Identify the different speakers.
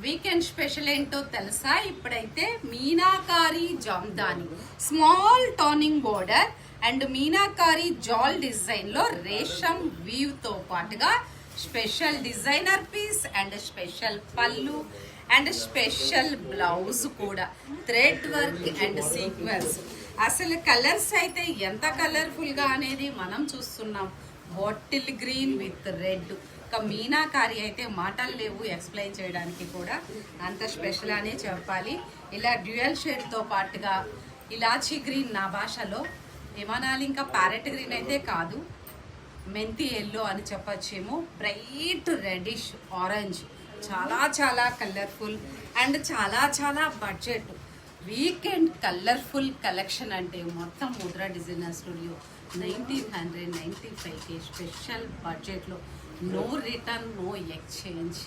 Speaker 1: Weekend special ఏంటో తెలుసా? ఇప్పుడైతే Meenakari Jamdani small turning border and Meenakari jaal design లో రేషం వీవ్ తో పాటుగా special designer piece and special pallu and special blouse కూడా థ్రెడ్ వర్క్ అండ్ సీక్వెన్స్. అసలు కలర్స్ అయితే ఎంత కలర్ఫుల్ గా అనేది మనం చూస్తున్నాం. Bottle green with red. ఒక మీనాకారి అయితే మాటలు లేవు ఎక్స్ప్లెయిన్ చేయడానికి కూడా, అంత స్పెషల్ అనే చెప్పాలి. ఇలా డ్యూయల్ షేడ్ తో పాటుగా ఇలాచీ గ్రీన్, నా భాషలో ఏమనాలి, ఇంకా ప్యారెట్ గ్రీన్ అయితే కాదు, మెంతి ఎల్లో అని చెప్పచ్చేమో, బ్రైట్ రెడిష్ ఆరెంజ్, చాలా చాలా కలర్ఫుల్ అండ్ చాలా చాలా బడ్జెట్. వీకెండ్ కలర్ఫుల్ కలెక్షన్ అంటే మొత్తం ముద్రా డిజైనర్ స్టూడియో 1995కి స్పెషల్ బడ్జెట్లో, నో రిటర్న్, నో ఎక్స్చేంజ్.